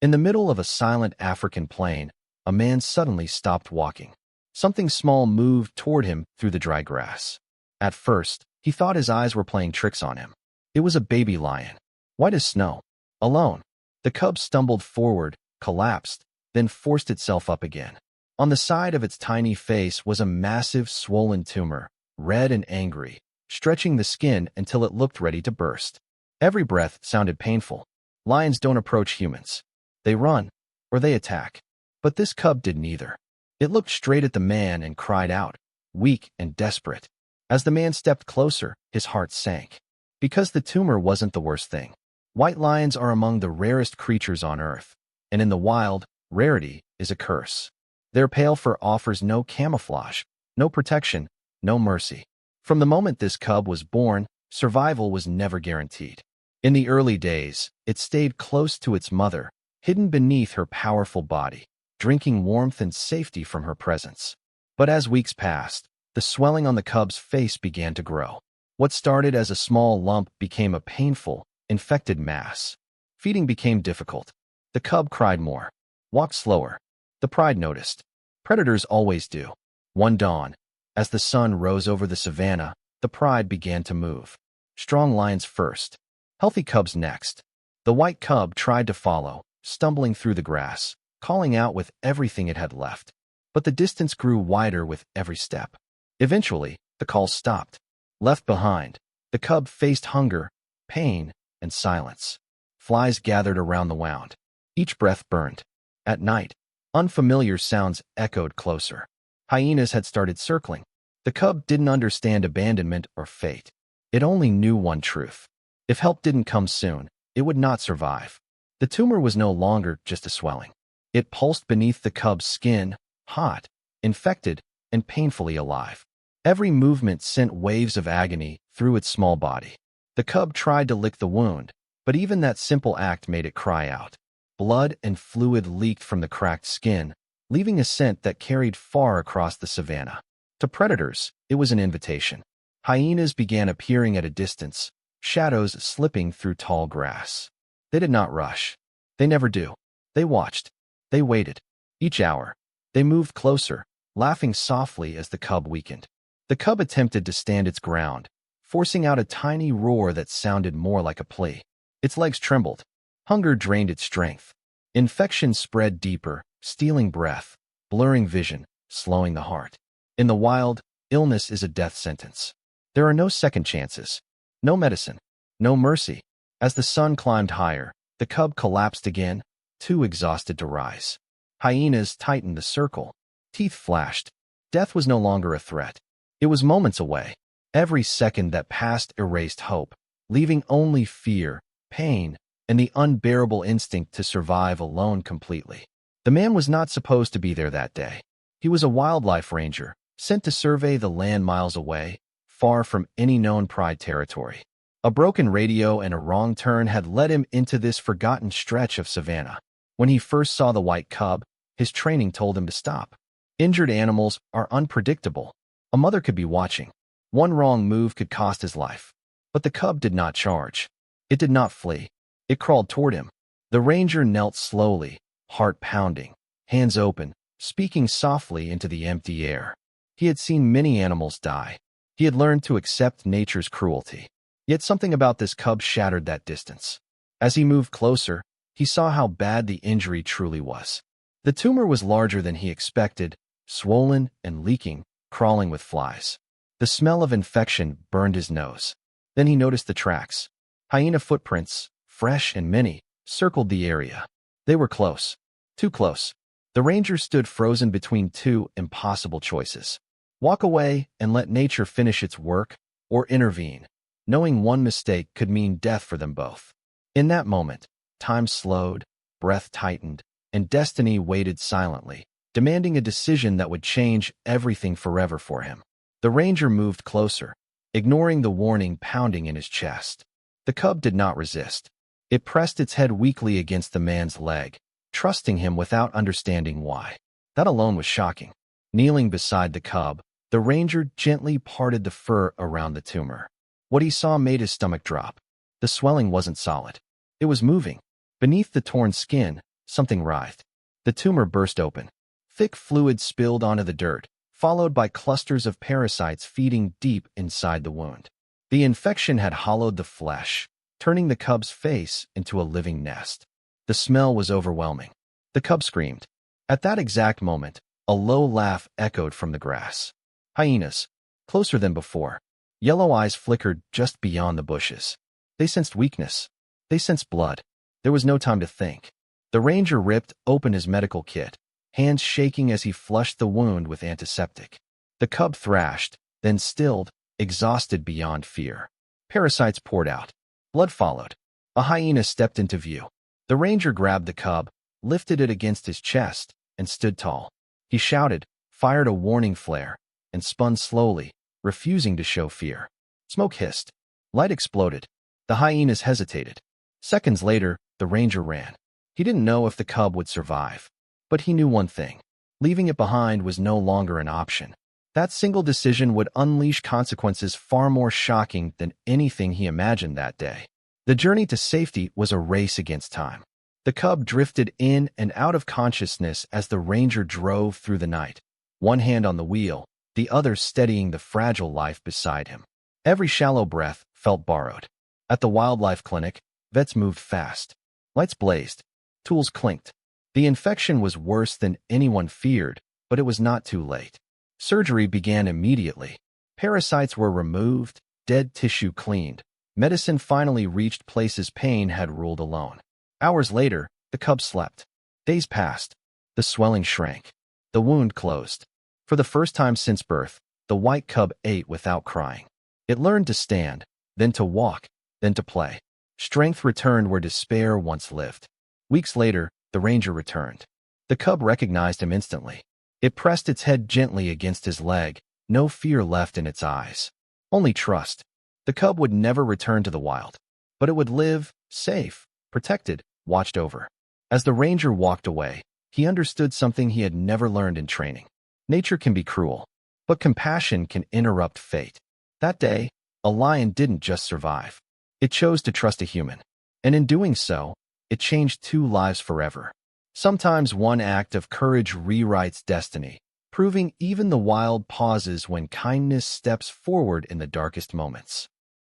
In the middle of a silent African plain, a man suddenly stopped walking. Something small moved toward him through the dry grass. At first, he thought his eyes were playing tricks on him. It was a baby lion, white as snow, alone. The cub stumbled forward, collapsed, then forced itself up again. On the side of its tiny face was a massive, swollen tumor, red and angry, stretching the skin until it looked ready to burst. Every breath sounded painful. Lions don't approach humans. They run, or they attack. But this cub did neither. It looked straight at the man and cried out, weak and desperate. As the man stepped closer, his heart sank. Because the tumor wasn't the worst thing. White lions are among the rarest creatures on Earth, and in the wild, rarity is a curse. Their pale fur offers no camouflage, no protection, no mercy. From the moment this cub was born, survival was never guaranteed. In the early days, it stayed close to its mother, hidden beneath her powerful body, drinking warmth and safety from her presence. But as weeks passed, the swelling on the cub's face began to grow. What started as a small lump became a painful, infected mass. Feeding became difficult. The cub cried more, walked slower. The pride noticed. Predators always do. One dawn, as the sun rose over the savanna, the pride began to move. Strong lions first, healthy cubs next. The white cub tried to follow, stumbling through the grass, calling out with everything it had left. But the distance grew wider with every step. Eventually, the call stopped. Left behind, the cub faced hunger, pain, and silence. Flies gathered around the wound. Each breath burned. At night, unfamiliar sounds echoed closer. Hyenas had started circling. The cub didn't understand abandonment or fate. It only knew one truth. If help didn't come soon, it would not survive. The tumor was no longer just a swelling. It pulsed beneath the cub's skin, hot, infected, and painfully alive. Every movement sent waves of agony through its small body. The cub tried to lick the wound, but even that simple act made it cry out. Blood and fluid leaked from the cracked skin, leaving a scent that carried far across the savanna. To predators, it was an invitation. Hyenas began appearing at a distance, shadows slipping through tall grass. They did not rush. They never do. They watched. They waited. Each hour, they moved closer, laughing softly as the cub weakened. The cub attempted to stand its ground, forcing out a tiny roar that sounded more like a plea. Its legs trembled. Hunger drained its strength. Infection spread deeper, stealing breath, blurring vision, slowing the heart. In the wild, illness is a death sentence. There are no second chances, no medicine, no mercy. As the sun climbed higher, the cub collapsed again, too exhausted to rise. Hyenas tightened the circle. Teeth flashed. Death was no longer a threat. It was moments away. Every second that passed erased hope, leaving only fear, pain, and the unbearable instinct to survive alone completely. The man was not supposed to be there that day. He was a wildlife ranger, sent to survey the land miles away, far from any known pride territory. A broken radio and a wrong turn had led him into this forgotten stretch of savanna. When he first saw the white cub, his training told him to stop. Injured animals are unpredictable. A mother could be watching. One wrong move could cost his life. But the cub did not charge. It did not flee. It crawled toward him. The ranger knelt slowly, heart pounding, hands open, speaking softly into the empty air. He had seen many animals die. He had learned to accept nature's cruelty. Yet something about this cub shattered that distance. As he moved closer, he saw how bad the injury truly was. The tumor was larger than he expected, swollen and leaking, crawling with flies. The smell of infection burned his nose. Then he noticed the tracks. Hyena footprints, fresh and many, circled the area. They were close. Too close. The ranger stood frozen between two impossible choices. Walk away and let nature finish its work, or intervene, knowing one mistake could mean death for them both. In that moment, time slowed, breath tightened, and destiny waited silently, demanding a decision that would change everything forever for him. The ranger moved closer, ignoring the warning pounding in his chest. The cub did not resist. It pressed its head weakly against the man's leg, trusting him without understanding why. That alone was shocking. Kneeling beside the cub, the ranger gently parted the fur around the tumor. What he saw made his stomach drop. The swelling wasn't solid. It was moving. Beneath the torn skin, something writhed. The tumor burst open. Thick fluid spilled onto the dirt, followed by clusters of parasites feeding deep inside the wound. The infection had hollowed the flesh, turning the cub's face into a living nest. The smell was overwhelming. The cub screamed. At that exact moment, a low laugh echoed from the grass. Hyenas, closer than before. Yellow eyes flickered just beyond the bushes. They sensed weakness. They sensed blood. There was no time to think. The ranger ripped open his medical kit, hands shaking as he flushed the wound with antiseptic. The cub thrashed, then stilled, exhausted beyond fear. Parasites poured out. Blood followed. A hyena stepped into view. The ranger grabbed the cub, lifted it against his chest, and stood tall. He shouted, fired a warning flare, and spun slowly, refusing to show fear. Smoke hissed. Light exploded. The hyenas hesitated. Seconds later, the ranger ran. He didn't know if the cub would survive. But he knew one thing. Leaving it behind was no longer an option. That single decision would unleash consequences far more shocking than anything he imagined that day. The journey to safety was a race against time. The cub drifted in and out of consciousness as the ranger drove through the night, one hand on the wheel, the other steadying the fragile life beside him. Every shallow breath felt borrowed. At the wildlife clinic, vets moved fast. Lights blazed. Tools clinked. The infection was worse than anyone feared, but it was not too late. Surgery began immediately. Parasites were removed, dead tissue cleaned. Medicine finally reached places pain had ruled alone. Hours later, the cub slept. Days passed. The swelling shrank. The wound closed. For the first time since birth, the white cub ate without crying. It learned to stand, then to walk, then to play. Strength returned where despair once lived. Weeks later, the ranger returned. The cub recognized him instantly. It pressed its head gently against his leg, no fear left in its eyes. Only trust. The cub would never return to the wild, but it would live, safe, protected, watched over. As the ranger walked away, he understood something he had never learned in training. Nature can be cruel, but compassion can interrupt fate. That day, a lion didn't just survive. It chose to trust a human. And in doing so, it changed 2 lives forever. Sometimes one act of courage rewrites destiny, proving even the wild pauses when kindness steps forward in the darkest moments.